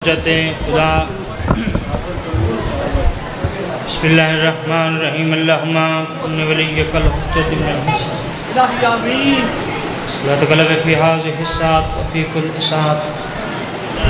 खुदा बिस्मिल्लाहिर्रहमानिर्रहीम अल्लाहुम्मा कुन वलिय्यकल हुज्जत मिनल हिस्सा इलाही आमीन सलात कलब फी हाज़िहि सात व फी कुल्लि सात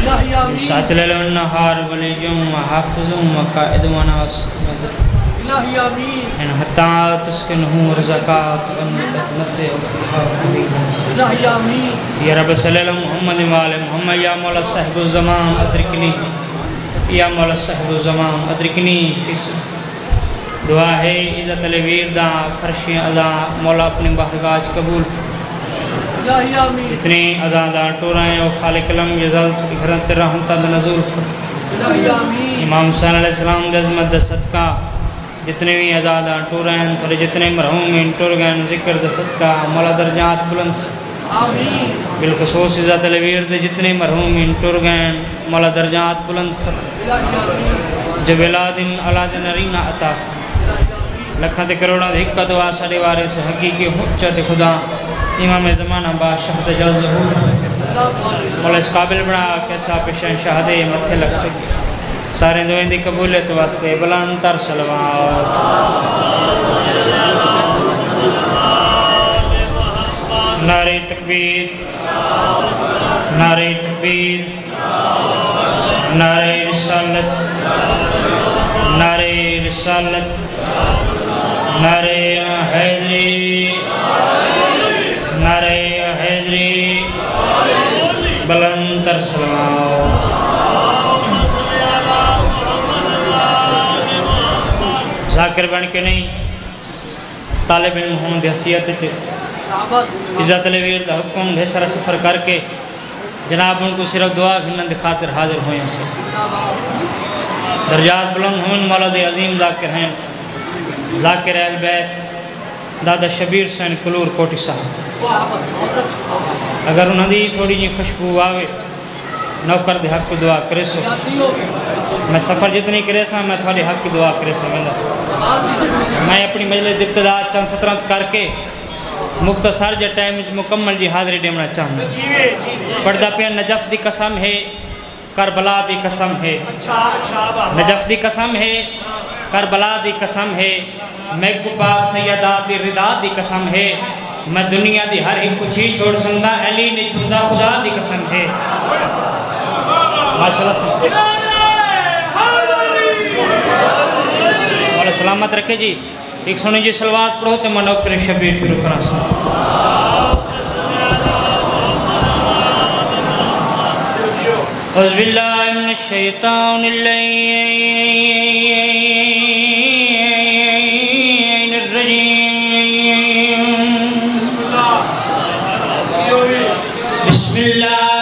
इलाही आमीन सात लैल व नहार वलियुम व हाफ़िज़ुम व क़ाइदुम व नासिर इलाही आमीन इन हत्ता तस्किनुहु रज़क़ात व नतमत्तिअ फ़ीहा क़लीलन इलाही आमीन या रब सल्लि अला मुहम्मद व आले मुहम्मद या मौला साहिबुज़ ज़मान अदरिकनी या मौला साहिबुज़ ज़मान अदरिकनी दुआ है इज़्ज़त अल वीरदा फ़र्श अज़ा मौला अपनी बारगाह कबूल जितने अज़ादा टोराएँ और खालिकलम यज़ल घरत रहमत नज़ूल इमाम हुसैन अलैहिस्सलाम जज़्मत सदका जितने भी अज़ादा टोराएँ थोड़े जितने मरहूम इन टुर गए ज़िक्र सदका मौला दर्जात बुलंद बिलखुसूस इज़्ज़त अल वीरद जितने मरहूम इन टुर गए मौला दर्जात बुलंद जब इलादिन अलादिन अरीना अता लखा करोड़ा एक दुआ साढ़े वारे से हकीकी हुज्जत खुदा इमाम ज़माना बादशाह तजज़्ज़ुहू मौला इस काबिल बना कैसा पेशन शहादे मत्थे लग सके सारे दुआएं दी कबूलियत वास्ते बुलंदतर सलवात नारे तकबीर नारे तकबीर नारे रिसालत नारे रिसालत नारे हैदरी नारे हैदरी बुलंदतर सलावत ज़ाकिर बन के नहीं तालिब इल्म होने की हैसियत इज़्ज़त अल वीर दा हुक्म ढेसरा सफ़र करके जनाब उनको सिर्फ दुआ घिनन की खातिर हाजिर हुए से दर्जात बुलंद हों मौला दे अजीम ज़ाकिर हैं ज़ाकिर अहल बैत दादा शबीर सैन कलूर कोटी साहब अगर उन्होंने थोड़ी जी खुशबू आवे नौकर दे हक दुआ करे सो मैं सफ़र जितनी करे सा मैं थोड़े हक की दुआ करे सकेंदा मैं अपनी मजलिस इब्तिदा चंद सतरंत करके मुख्तसर जे टाइम मुकम्मल जी हाज़िरी देना चाहूँगा पढ़दा पे नजफ़ दी कसम है करबला दी कसम है नजफ़ दी कसम है करबला दी कसम है महबूबा सैयदा दी रिदा दी कसम है मैं दुनिया दी हर एक खुशी छोड़ संदा अली ने छुदा खुदा दी कसम है माशाल्लाह मौला सलामत रखे जी एक सुनी जी सलवात पढ़ो तो मैं नौकर शबीर शुरू करा औज़ु बिल्लाहि मिनश शैतानिर रजीम बिस्मिल्लाह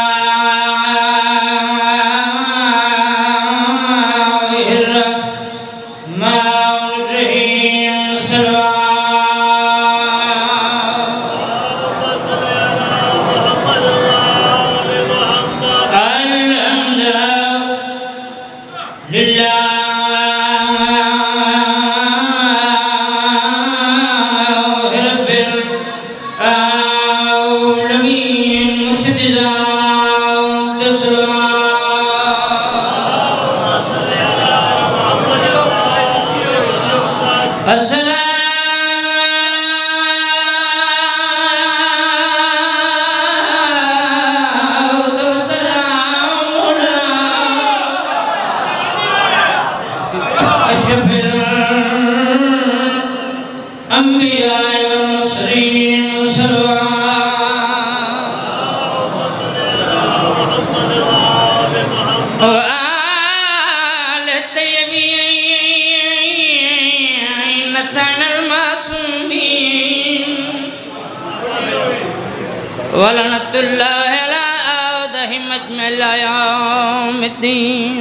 वलनतुल्लाहि अला आदहिम अजमल यौमिद्दीन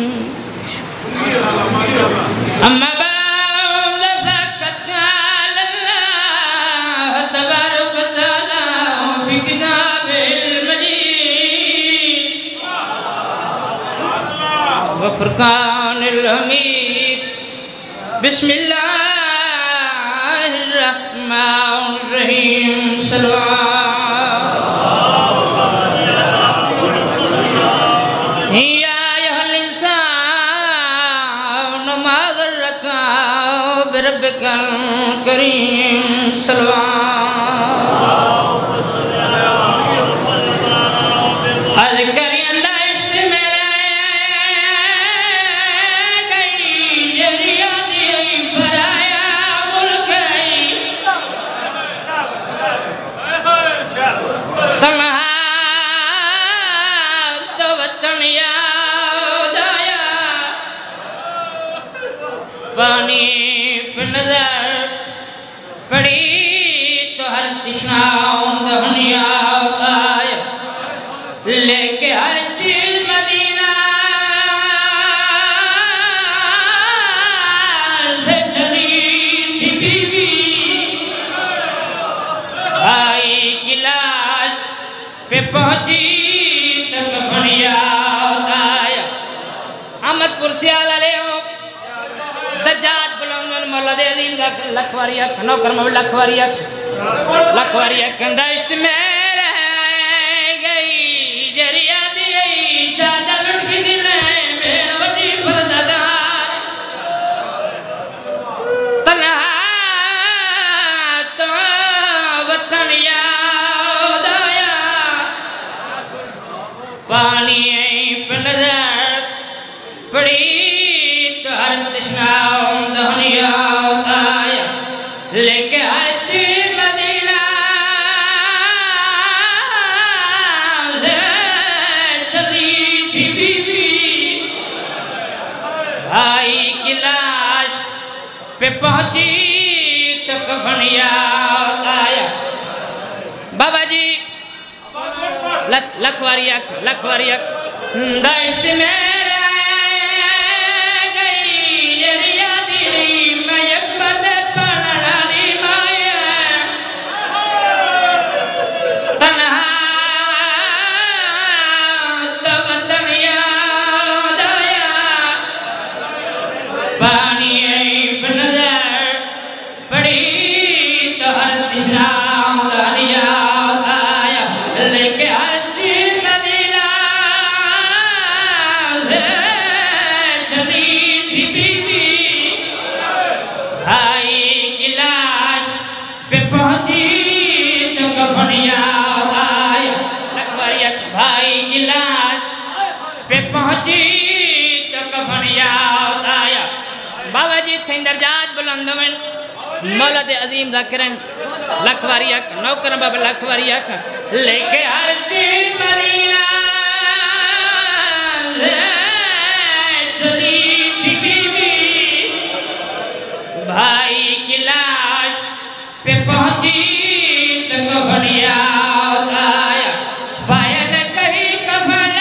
अम्मा बाद फ़क़द क़ाल अल्लाह तबारक व तआला फ़ी किताबिल मजीद व फ़ुरक़ानिल हमीद बिस्मिल्लाहिर रहमानिर रहीम सल्लल्लाहु रब्बिकल करीम सलवात अज करियंदा इश्क मेरा गई जरिया दी पराया मुल्क गई तन्हा तो वतन याद आया पानी पे नजर पड़ी तो हर तृष्णा दुनिया आया लेके हर चीज मदीना से चली थी बीवी भाई की लाश पे पहुंची तो कफन याद आया अहमदपुर सियाला ले दज्जात बुलंद मौला दे अजीम लखवारिया नौकर में लखवारिया कंदा इश्क में रह गई जरिया दी चादर लटकी दिन मेरा वडी परदादार तन्हा तो वतन याद आया पानी पे नजर पड़ी तो हर तृष्णा दुनिया आया लेके हर चीज मदीना से चली थी बीवी भाई की लाश पे पहुंची तो कफन याद आया बाबा जी लखवारिया दश्त में पहुंची तो कफन याद आया बाबा जी थे दर्जात बुलंद में मौला दे अजीम ज़ाकिरन लखवारिया नौकर बाबा लखवारिया लेके हर चीज मदीना चली थी बीवी भाई की लाश पे पहुंची तो कफन याद आया पायल कहीं कफन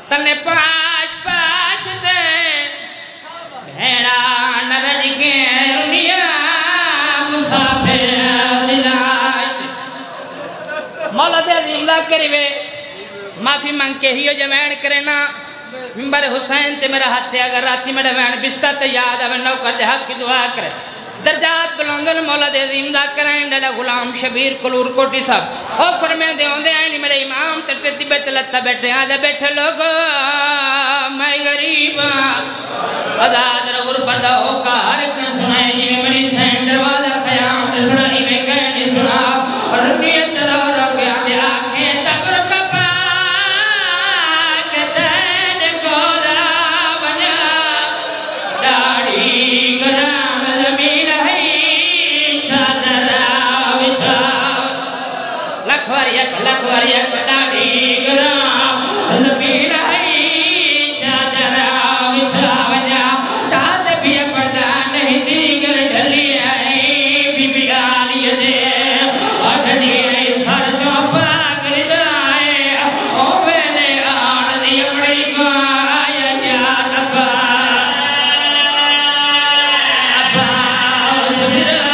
तने पास पास दे भेड़ा नरज के रुनिया मुसाफिर दिलात मौला दे जिंदा करीवे माफी मांग के हियो जमैन करे ना मिंबर हुसैन ते मेरा हाथ अगर राती मेरा वैन बिस्ता ते याद आवे नौकर दे हक की दुआ करे दर्जात बुलंदन मौला दे जिंदा करें डला गुलाम शबीर कलूर कोटी साहब ओ फरमे दे ओंदे आनी मेरे इमाम ते टेती बेत लत्ता बैठे आजा बैठे लोगो मैं गरीब आजाद गुरबत हो का हर कन सुनाए जिਵੇਂ मनी सैन दरवाजा कयाम ते सुनाई में कहने सुना और नियत रो के आंदे आंखें तबर कपा के तेरे गोदा बना दाढ़ी गराम जमीन है चादर बिछा लखवारिया दाढ़ी गराम जमीन है चादर बिछा बना दाद भी पर्दा नहीं दीगर ढली है बीबी गाली दे और ढली सर जो पाक रिदाए ओ वेले आन दी अपनी को आया याद अब्बा सुबह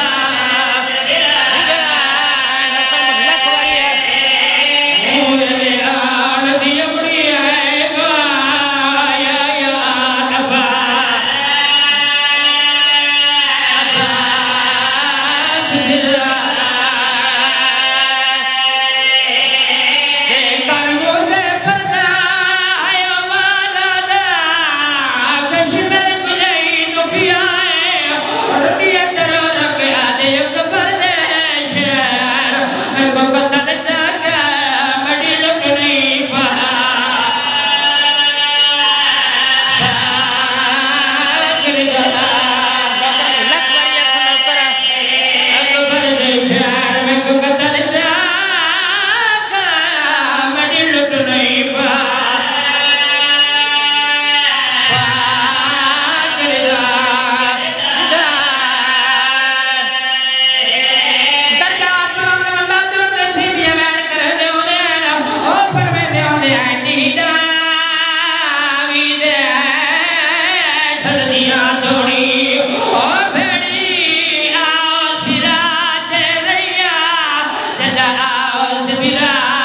ला